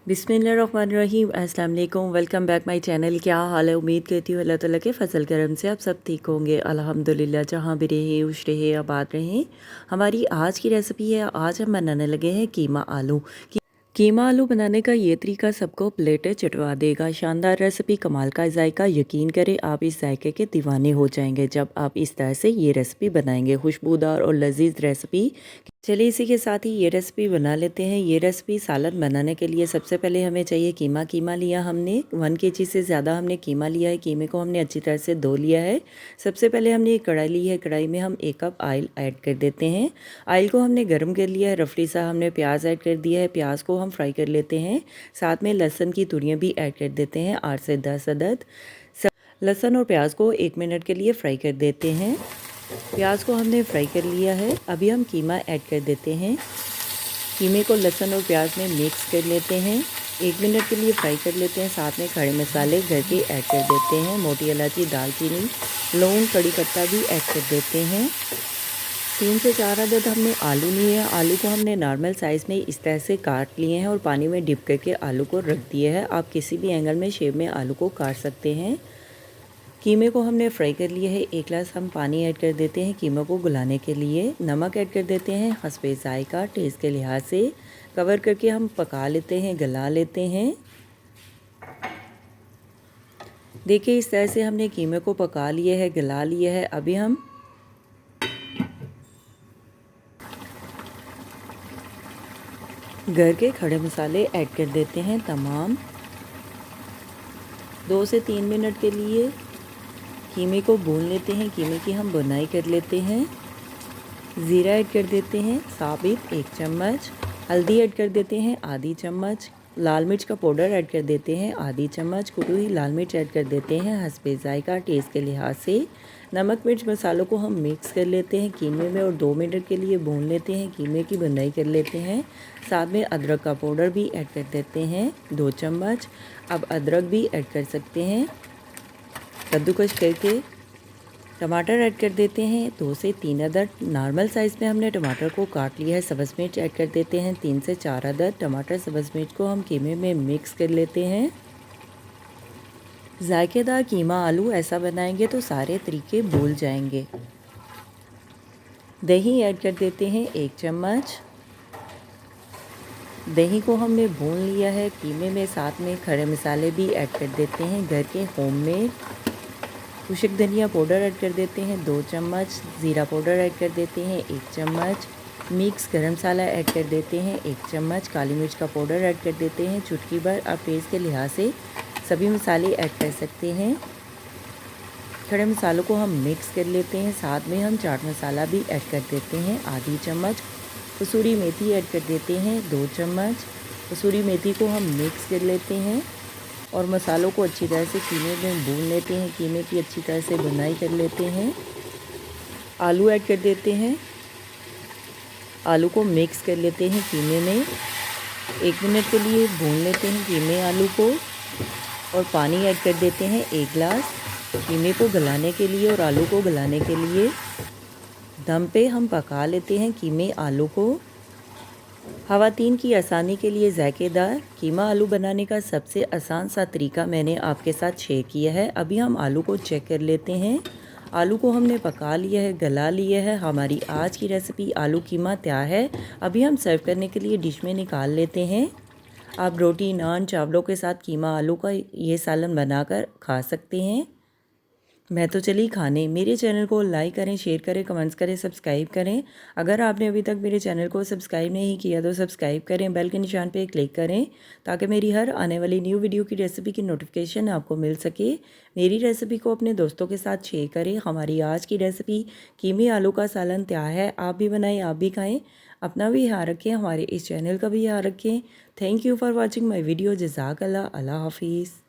बिस्मिल्लाहिर्रहमानिर्रहीम। अस्सलाम वालेकुम। Welcome back my channel. क्या हाल है? उम्मीद करती हूँ अल्लाह ताला के फजल करम से आप सब ठीक होंगे। अल्हम्दुलिल्लाह। जहाँ भी रहे खुश रहे आबाद रहें। हमारी आज की रेसिपी है, आज हम बनाने लगे हैं कीमा आलू। कीमा आलू बनाने का ये तरीका सबको प्लेटें चटवा देगा। शानदार रेसिपी, कमाल का जायका। यकीन करें आप इस जायके के दीवाने हो जाएंगे जब आप इस तरह से ये रेसिपी बनाएंगे। खुशबूदार और लजीज रेसिपी। चलिए इसी के साथ ही ये रेसिपी बना लेते हैं। ये रेसिपी सालन बनाने के लिए सबसे पहले हमें चाहिए कीमा। कीमा लिया हमने 1 kg से ज़्यादा हमने कीमा लिया है। कीमे को हमने अच्छी तरह से धो लिया है। सबसे पहले हमने एक कढ़ाई ली है। कढ़ाई में हम 1 कप ऑयल ऐड कर देते हैं। ऑयल को हमने गर्म कर लिया है। रफली सा हमने प्याज ऐड कर दिया है। प्याज को हम फ्राई कर लेते हैं। साथ में लहसुन की तुरियाँ भी ऐड कर देते हैं, 8 से 10 अदद। लहसुन और प्याज को 1 मिनट के लिए फ्राई कर देते हैं। प्याज को हमने फ्राई कर लिया है। अभी हम कीमा ऐड कर देते हैं। कीमे को लहसुन और प्याज में मिक्स कर लेते हैं। 1 मिनट के लिए फ्राई कर लेते हैं। साथ में खड़े मसाले घर के ऐड कर देते हैं। मोटी इलायची, दालचीनी, लौंग, कड़ी पत्ता भी ऐड कर देते हैं। 3 से 4 अदद हमने आलू लिए हैं। आलू को हमने नॉर्मल साइज़ में इस तरह से काट लिए हैं और पानी में डिप करके आलू को रख दिया है। आप किसी भी एंगल में शेप में आलू को काट सकते हैं। कीमे को हमने फ्राई कर लिया है। 1 गिलास हम पानी ऐड कर देते हैं कीमे को गलाने के लिए। नमक ऐड कर देते हैं हस्बे जायका, टेस्ट के लिहाज से। कवर करके हम पका लेते हैं, गला लेते हैं। देखिए इस तरह से हमने कीमे को पका लिया है, गला लिया है। अभी हम घर के खड़े मसाले ऐड कर देते हैं तमाम। 2 से 3 मिनट के लिए कीमे को भून लेते हैं। कीमे की हम बुनाई कर लेते हैं। ज़ीरा ऐड कर देते हैं साबित 1 चम्मच। हल्दी ऐड कर देते हैं आधी चम्मच। लाल मिर्च का पाउडर ऐड कर देते हैं आधी चम्मच। कुटी हुई लाल मिर्च ऐड कर देते हैं हस्बे जायका, टेस्ट के लिहाज से। नमक मिर्च मसालों को हम मिक्स कर लेते हैं कीमे में और 2 मिनट के लिए भून लेते हैं। कीमे की बुनाई कर लेते हैं। साथ में अदरक का पाउडर भी ऐड कर देते हैं 2 चम्मच। अब अदरक भी ऐड कर सकते हैं कद्दूकस करके। टमाटर ऐड कर देते हैं 2 से 3 अदद। नॉर्मल साइज़ में हमने टमाटर को काट लिया है। सब्ज़ मिर्च ऐड कर देते हैं 3 से 4 अदद। टमाटर सब्ज़ मिर्च को हम कीमे में मिक्स कर लेते हैं। जायकेदार कीमा आलू ऐसा बनाएंगे तो सारे तरीके भूल जाएंगे। दही ऐड कर देते हैं 1 चम्मच। दही को हमने भून लिया है कीमे में। साथ में खड़े मसाले भी ऐड कर देते हैं घर के होममेड। खुशक धनिया पाउडर ऐड कर देते हैं 2 चम्मच। ज़ीरा पाउडर ऐड कर देते हैं 1 चम्मच। मिक्स गरम मसाला ऐड कर देते हैं 1 चम्मच। काली मिर्च का पाउडर ऐड कर देते हैं चुटकी भर। आप टेस्ट के लिहाज से सभी मसाले ऐड कर सकते हैं। खड़े मसालों को हम मिक्स कर लेते हैं। साथ में हम चाट मसाला भी ऐड कर देते हैं आधी चम्मच। कसूरी मेथी ऐड कर देते हैं 2 चम्मच। कसूरी मेथी को हम मिक्स कर लेते हैं और मसालों को अच्छी तरह से कीमे में भून लेते हैं। कीमे की अच्छी तरह से बुनाई कर लेते हैं। आलू ऐड कर देते हैं। आलू को मिक्स कर लेते हैं कीमे में। 1 मिनट के लिए भून लेते हैं कीमे आलू को और पानी ऐड कर देते हैं 1 गिलास कीमे को गलाने के लिए और आलू को गलाने के लिए। दम पे हम पका लेते हैं कीमे आलू को। ख़वातीन की आसानी के लिए जायकेदार कीमा आलू बनाने का सबसे आसान सा तरीका मैंने आपके साथ शेयर किया है। अभी हम आलू को चेक कर लेते हैं। आलू को हमने पका लिया है, गला लिया है। हमारी आज की रेसिपी आलू कीमा तैयार है। अभी हम सर्व करने के लिए डिश में निकाल लेते हैं। आप रोटी, नान, चावलों के साथ कीमा आलू का ये सालन बनाकर खा सकते हैं। मैं तो चली खाने। मेरे चैनल को लाइक करें, शेयर करें, कमेंट्स करें, सब्सक्राइब करें। अगर आपने अभी तक मेरे चैनल को सब्सक्राइब नहीं किया तो सब्सक्राइब करें, बेल के निशान पे क्लिक करें ताकि मेरी हर आने वाली न्यू वीडियो की रेसिपी की नोटिफिकेशन आपको मिल सके। मेरी रेसिपी को अपने दोस्तों के साथ शेयर करें। हमारी आज की रेसिपी कीमे आलू का सालन तैयार है। आप भी बनाएं, आप भी खाएँ। अपना भी ध्यान रखें, हमारे इस चैनल का भी ध्यान रखें। Thank you for watching my video. जज़ाकल्लाह। अल्लाह हाफिज़।